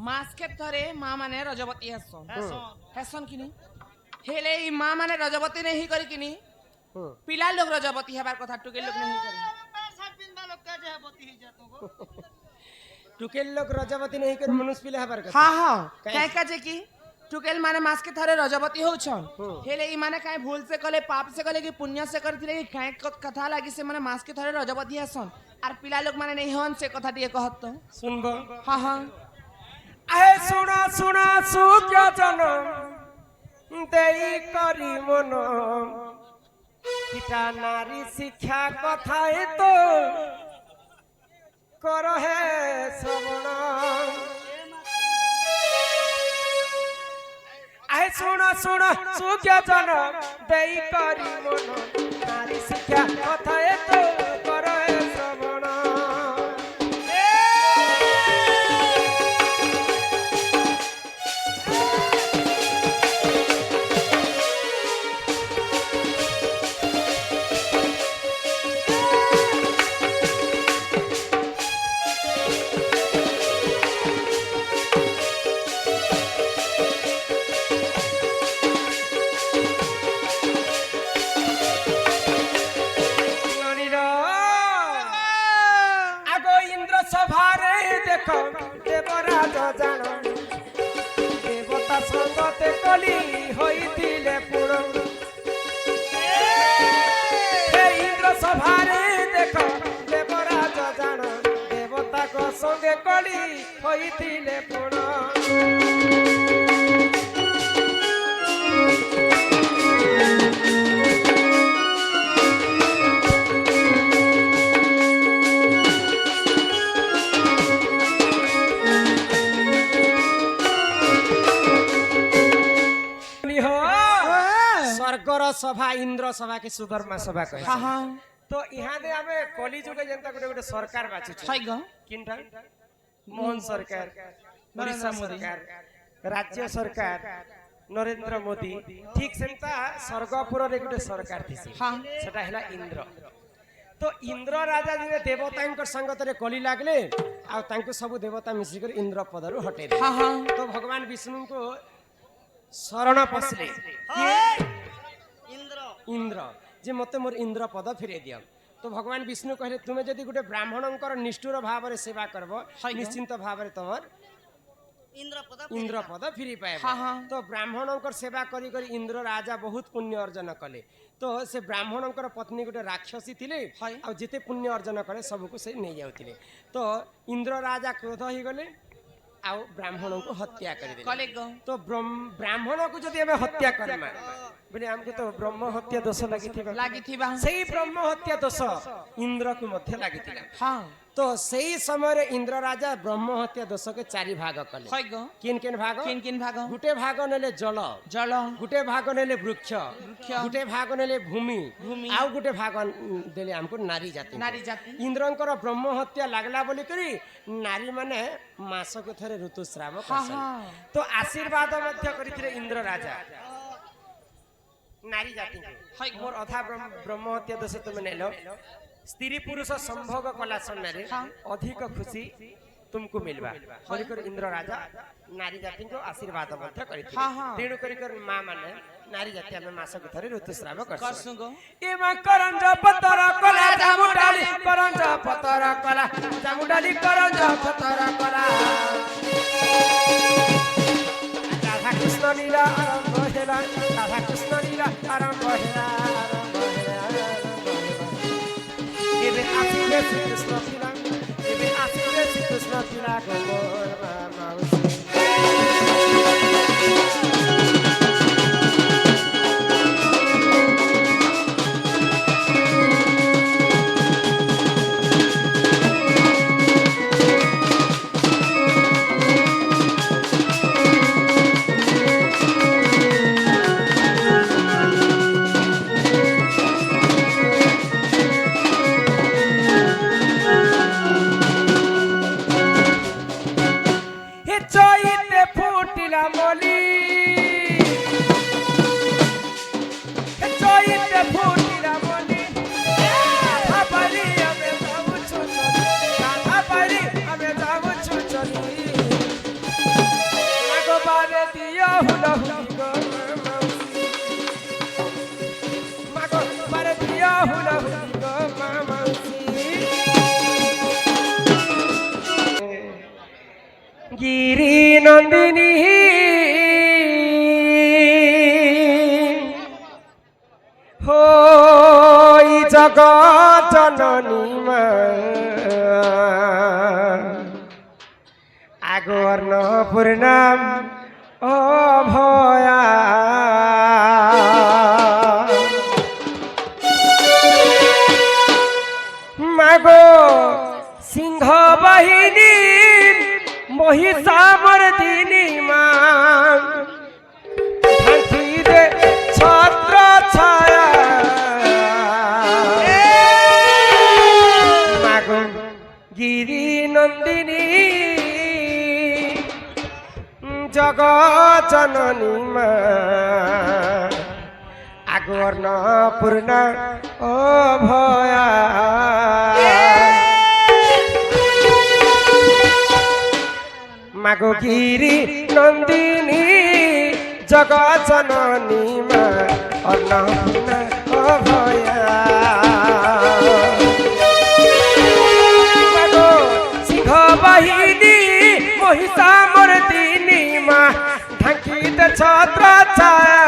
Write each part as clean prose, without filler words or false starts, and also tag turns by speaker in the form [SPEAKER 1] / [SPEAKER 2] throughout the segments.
[SPEAKER 1] মাসকে ধরে মা মানে রজবতী হেসন কিনি হেলে এই মা মানে রজবতী নেই করি কিনি পিলা লোক রজবতী হবার কথা টুকেল লোক নেই করি
[SPEAKER 2] টুকেল লোক রজবতী নেই করে মনুষ্য পিলা হবার কথা
[SPEAKER 1] হ্যাঁ হ্যাঁ কাই কাজে কি টুকেল মানে মাসকে ধরে রজবতী হউছন হেলে এই মানে কাই ভুল से কলে পাপ से কলে কি পুण्य से करथिले कि काई कथा लागी से মানে মাসকে ধরে রজবতী হসন আর পিলা লোক মানে নেই হন সে কথা দিয়ে कहत
[SPEAKER 2] सुनबो
[SPEAKER 1] हाँ हाँ
[SPEAKER 2] আহে শুনা শুনা সুখ্য জনম দেই করি মন পিতা নারী শিক্ষা কথাই তো কর হে শ্রবণ আহে শুনা শুনা সুখ্য জনম দেই করি মন নারী শিক্ষা কথাই তো কর হে শ্রবণ দেবরাজ জান দেবতা সঙ্গতে কলি হইতিলে পুর ইন্দ্র সভারে দেখ দেবরাজ জান দেবতা সঙ্গে কলি হইতিলে পুর सभा इंद्र सभा के सुधर्मा सभा कहे
[SPEAKER 1] हाँ हाँ
[SPEAKER 2] तो यहाँ दे हमें कली जुगे जनता गुटे गुटे सरकार बाछु
[SPEAKER 1] छै ग
[SPEAKER 2] किनटा मोहन सरकार उड़ीसा सरकार राज्य सरकार नरेंद्र मोदी ठीक सेंता स्वर्गपुर रे गुटे सरकार थिसी
[SPEAKER 1] हाँ
[SPEAKER 2] सेटा हैला इंद्र तो इंद्र राजा जी देवतांकर संगत रे कली लागले आ तांको सब देवता मिसी कर इंद्र पदरु हटे दे
[SPEAKER 1] हाँ हाँ
[SPEAKER 2] तो भगवान विष्णु को शरण पसले इंद्र जे मते मोर इंद्र पद फिरे दियो तो भगवान विष्णु कहले तुमे जदि गुटे ब्राह्मणंकर निष्ठुर भाव रे सेवा करबो निश्चिंत भाव रे तमर इंद्र पद फिरी पाए
[SPEAKER 1] हाँ हाँ
[SPEAKER 2] तो ब्राह्मणंकर सेवा करी करी इंद्र राजा बहुत पुण्य अर्जन कले तो से ब्राह्मणंकर पत्नी गुटे राक्षसी थिले आ जेते पुण्य अर्जन करे सबको से नै जाउथिले तो इंद्र राजा क्रोध ही गले आ ब्राह्मणों को हत्या कर दे तो ब्राह्मणों को जदि हमें हत्या करमा बोले हमको तो ब्रह्म हत्या दोष लागी सही ब्रह्म हत्या दोष इंद्र को मध्य लागी
[SPEAKER 1] हाँ
[SPEAKER 2] तो सही समय रे इंद्र राजा ब्रह्म हत्या दोष के चारि भाग कले किन किन भाग गुटे भाग नेले जल
[SPEAKER 1] जल
[SPEAKER 2] गुटे भाग नेले वृक्ष गुटे भाग नेले भूमि आ गुटे भाग देले हमको नारी जाति इंद्रंकर ब्रह्म हत्या लागला बोली करी नारी माने मास को थरे ऋतुस्राव करसन तो आशीर्वाद मध्य करिथिले इंद्र राजा नारी जाति मोर अधा ब्रह्म हत्या दोष तुम नेलो स्त्री पुरुष संभोग कला समय अधिक खुशी तुमको मिलवा बोलिकर इंद्र राजा नारी जाति को आशीर्वाद मध्य करिथिले तेणु करिकर मां माने नारी जाति हमें मास को थरे ऋतुस्राव करसुगो एमा करंज पतर कला जामुडाली करंज पतर कला जामुडाली करंज पतर कला राधा कृष्ण लीला आरंभ हेला राधा कृष्ण लीला आरंभ हेला एबे आसीबे श्री कृष्ण लीला एबे आसीबे श्री कृष्ण लीला गोर माउसी हुला हुली गो मामाउसी मागो बारे दिया हुला हुली गो मामाउसी गिरी नंदिनी हो जगत जननी मा আগর্ণ পূর্ণাম অভয়া মাগো সিংহ বাহিনী মহিষামর্দিনী মা ঢাকিরে ছত্র ছায়া মাগো গিরি নন্দিনী জগৎ জননী মা আগর্ণ পূর্ণ অভয়া মাগো গিরি নন্দিনী জগৎ জননী মা অন্নপূর্ণ অভয়া মাগো সিংহ বাহিনী মহিষামর্দিনী মা ঢাকিতে ছত্র ছায়া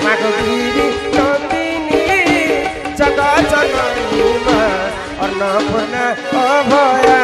[SPEAKER 2] মাগো গিরি নন্দিনী জগৎ জননী মা অন্নপূর্ণ অভয়া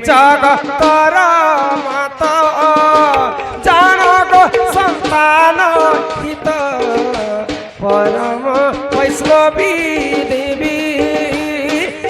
[SPEAKER 2] জগতর মাতা জান গো সন্তান হিত পরম বৈষ্ণবী দেবী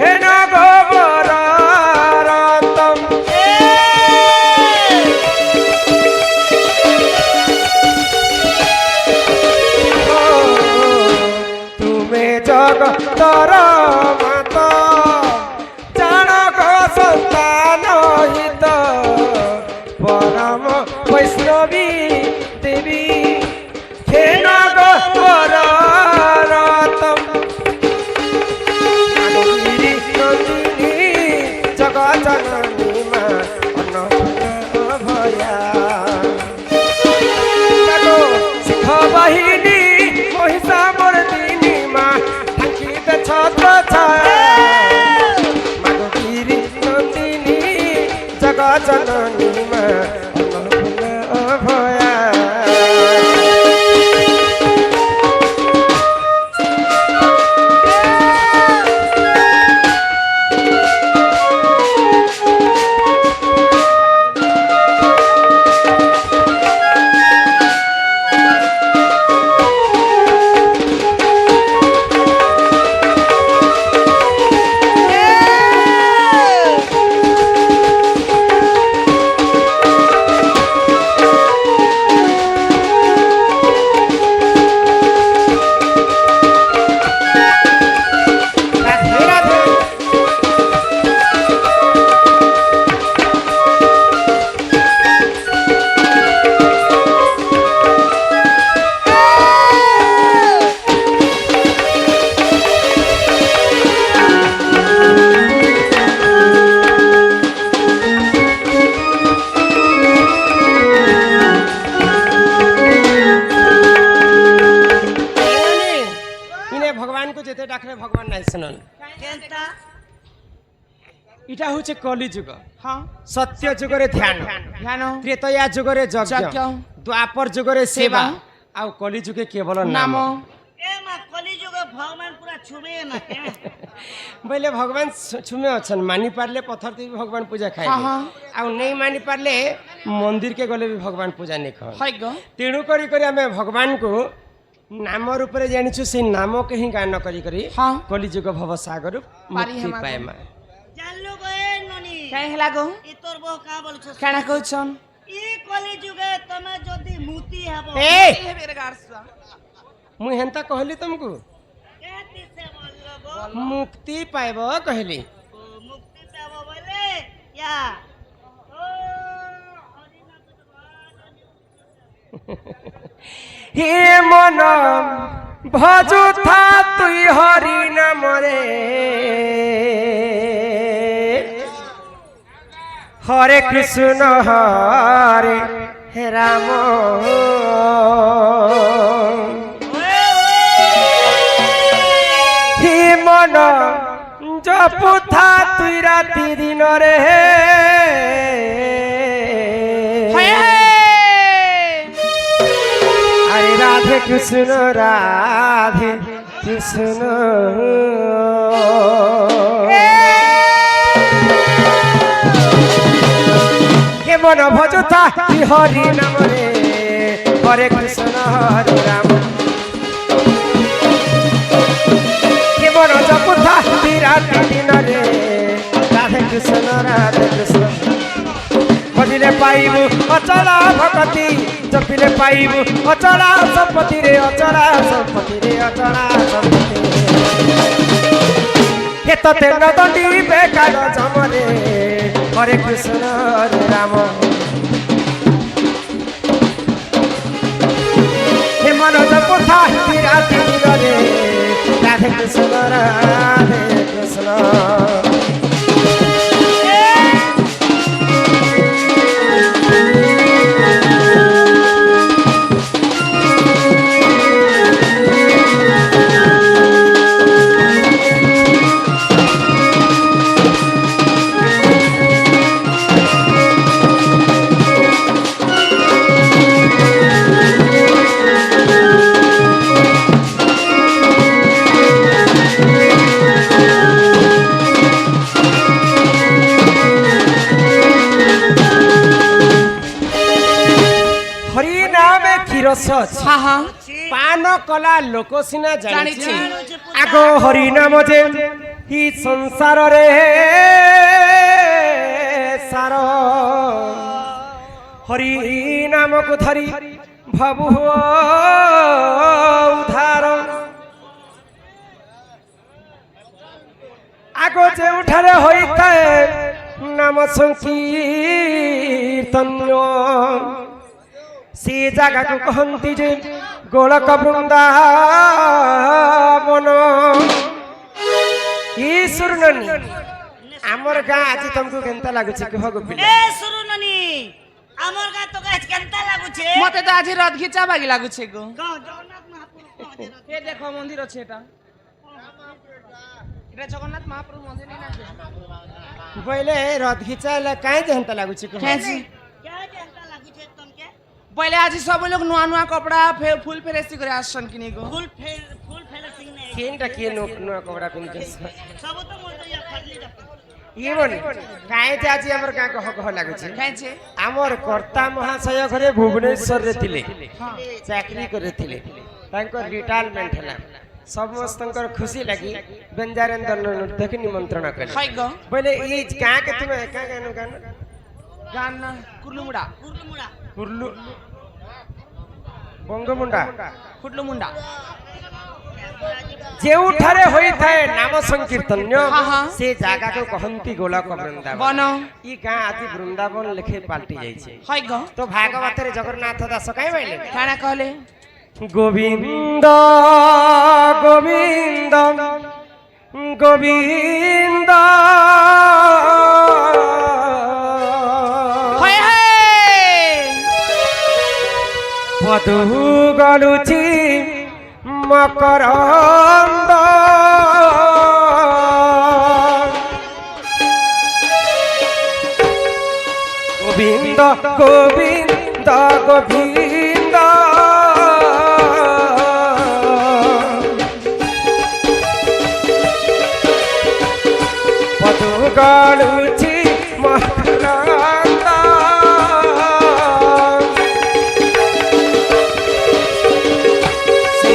[SPEAKER 2] হেন গোবর রতম তুমি জগতর মাতা জান গো সন্তান হিত পরম বৈষ্ণবী দেবী হেন গোবর রতম গিরি নন্দিনী জগৎ জননী মা অন্নপূর্ণ অভয়া সিংহ বাহিনী মহিষামর্দিনী মা ঢাকিতে ছত্র ছায়া মাগো গিরি নন্দিনী জগৎ জননী মা অন্নপূর্ণ অভয়া ভগবান কো যেতে ডাকলে ভগবান নাই শুনন
[SPEAKER 3] কেনটা
[SPEAKER 2] এটা হচ্ছে কলি যুগ
[SPEAKER 1] হ্যাঁ
[SPEAKER 2] সত্য যুগরে ধ্যান
[SPEAKER 1] ধ্যান
[SPEAKER 2] ত্রেতয়া যুগরে যজ্ঞ
[SPEAKER 1] যজ্ঞ,
[SPEAKER 2] দ্বাপর যুগরে সেবা
[SPEAKER 1] সেবা,
[SPEAKER 2] ଆଉ କଲି ଯୁଗେ କେବଳ ନାମ
[SPEAKER 1] নাম
[SPEAKER 3] এ মা কলিযুগে ভগবান পুরা ছুবে না কেন
[SPEAKER 2] বলে ভগবান ছুমে অছন মানি পারলে পথর দিয়ে ভগবান পূজা খাই
[SPEAKER 1] হ্যাঁ, হ্যাঁ।
[SPEAKER 2] আর নেই মানি পারলে মন্দির কে গলে भी ভগবান পূজা নেই খাও
[SPEAKER 1] হয় গো
[SPEAKER 2] তেণু করি করে আমি ভগবান কো নাম রূপে জানিছু সেই নামকে হি গান করি করি
[SPEAKER 1] হ্যাঁ।
[SPEAKER 2] কলিযুগ ভব সাগর
[SPEAKER 1] পারি
[SPEAKER 2] মুক্তি
[SPEAKER 1] হেমা গো।
[SPEAKER 2] পায় মা
[SPEAKER 3] জানলু গো ননি
[SPEAKER 1] কাই হেলা গো
[SPEAKER 3] ই তোর বউ কা বলছ
[SPEAKER 1] কেনা কହୁছন
[SPEAKER 3] ই কলি যুগে তুমি যদি মুতি হব
[SPEAKER 2] এ
[SPEAKER 1] এ বেরে গারসা
[SPEAKER 2] মুই হেন্তা কহলি তুমকু
[SPEAKER 3] কেতি সে বলল গো
[SPEAKER 2] মুক্তি পাইব কহলি
[SPEAKER 3] ও, মুক্তি পাব বলে ইয়া ও হরিনাথ
[SPEAKER 2] হে মন ভজু থা তুই হরি নামরে হরে কৃষ্ণ হরে হে রাম হে মন জপু থা তুই রাতি দিনরে
[SPEAKER 1] হয়
[SPEAKER 2] আরে রাধে কৃষ্ণ রাধে কৃষ্ণ হে মন ভজুতা হরি নামরে হরে কৃষ্ণ হরে রাম হে মন জপুতা রাতি দিনরে রাধে কৃষ্ণ ভজিলে পাইবু অচলা ভকতি জপিলে পাইবু অচলা সম্পত্তি রে অচলা সম্পত্তি রে অচলা সম্পত্তি হে ততে নদী বেকার জমরে হরে কৃষ্ণ হরে রাম হে মনোজ পোথা রাধে রে রাধে কৃষ্ণ রাধে কৃষ্ণ হরি নামে ক্ষীরস আছে
[SPEAKER 1] হ্যাঁ হ্যাঁ
[SPEAKER 2] পান কলা লোক সিনা
[SPEAKER 1] জানিছি।
[SPEAKER 2] জানিছি আগ হরি নাম যে হি সংসারে সার হরি নামକୁ ধরি ভাবু উদ্ধার আগ ଯେଉଁଠାରେ ହୋଇଥାଏ ନାମ ସଂକୀର୍ତ୍ତନ ସେ ଜାଗାକୁ କହନ୍ତି ଯେ ଗୋଳକ ବୃନ୍ଦାବନ ଈଶ୍ୱର ନନି ଆମର ଗାଁ ଆଜି ତମକୁ କେନ୍ତା ଲାଗୁଛି କୁହ ଗୋପିଲା
[SPEAKER 3] এ শুরু ননি আমার গা তো গাছ কেনতা লাগুছে
[SPEAKER 1] মতে তো আজ রথ ঘিচা বাগি লাগুছে গো
[SPEAKER 3] গাঁ জগন্নাথ মহাপ্রভু কহতে
[SPEAKER 1] এ দেখো মন্দির আছে এটা এটা জগন্নাথ মহাপ্রভু মন্দির নেই না
[SPEAKER 2] ବୋଇଲେ ରଥ ଘିଚାଇଲେ କାହିଁ ଯେ ହେନ୍ତା ଲାଗୁଛି କୁହ
[SPEAKER 1] খেয়েছি
[SPEAKER 3] কে কেনতা লাগুছে তমকে
[SPEAKER 1] পহলে আজ সব লোক নূয়া নূয়া কপড়া ফুল ফেরেস্তি করে আসছেন কিনি গো
[SPEAKER 3] ফুল ফেলে সিং নেই
[SPEAKER 2] କେନ୍ଟା କିଏ ନୂଆ କପଡ଼ା ପିନ୍ଧୁଛି
[SPEAKER 3] সব তো মোর ইয়া খালি রাখ
[SPEAKER 2] ଇଏ ବନି କାହିଁ ଯେ ଆଜି ଆମର ଗାଁ କହ କହ ଲାଗୁଛି
[SPEAKER 1] খেয়েছে
[SPEAKER 2] ଆମର କର୍ତ୍ତା ମହାଶୟ ଘରେ ଭୁବନେଶ୍ୱରରେ ଥିଲେ ଚାକିରି କରିଥିଲେ ତାଙ୍କର ରିଟାୟାରମେଣ୍ଟ ହେଲା ସମସ୍ତଙ୍କର ଖୁସି ଲାଗି ବ୍ୟଞ୍ଜାରେନ୍ଦ୍ର ନୃତ୍ୟକୁ ନିମନ୍ତ୍ରଣ କଲେ
[SPEAKER 1] হয় গো
[SPEAKER 2] ବୋଇଲେ ଏଇ ଗାଁକେ ତୁମେ ଏକା ଗାନ ଗାନ
[SPEAKER 1] গান কুর্লুমুড়া
[SPEAKER 3] কুরমুড়া
[SPEAKER 2] କୁର୍ଲୁ ବଙ୍ଗମୁଣ୍ଡା
[SPEAKER 1] খুটলুমুন্ডা
[SPEAKER 2] ଯେଉଁଠାରେ ହୋଇଥାଏ ନାମ ସଂକୀର୍ତ୍ତନ୍ୟ
[SPEAKER 1] ହଁ, ହଁ।
[SPEAKER 2] ସେ ଜାଗାକୁ କହନ୍ତି ଗୋଲକ ବୃନ୍ଦାବନ
[SPEAKER 1] বন
[SPEAKER 2] ଇ ଗାଁ ଆଜି ବୃନ୍ଦାବନ ଲେଖେ ପାଲଟି ଯାଇଛି
[SPEAKER 1] হয় গো
[SPEAKER 2] ତ ଭାଗବତରେ ଜଗନ୍ନାଥ ଦାସ କାହିଁ ପାଇଲେ
[SPEAKER 1] কেনা কহলে
[SPEAKER 2] গোবিন্দ গোবিন্দ গোবিন্দ
[SPEAKER 1] হয়
[SPEAKER 2] পদু গলুচি মকরন্দ গোবিন্দ গোবিন্দ গোবিন্দ ଗଳୁଛି ମକରନ୍ଦ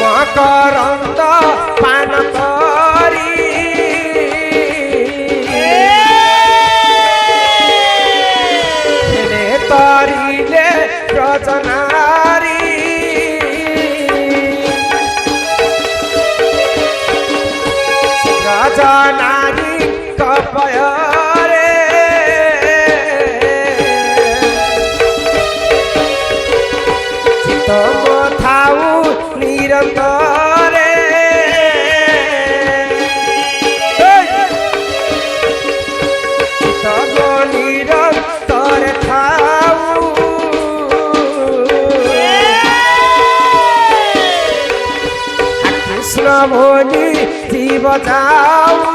[SPEAKER 2] ମକରନ୍ଦ ପାନ କରି ହେଲେ ତରିଲେ ରଜନାରୀ ରଜନାରୀ କପୟରେ ଚିତ ଥାଉ ନିରନ୍ତରେ ଚିତ ନିରନ୍ତରେ ଥାଉ কৃষ্ণ বলি জীব যাও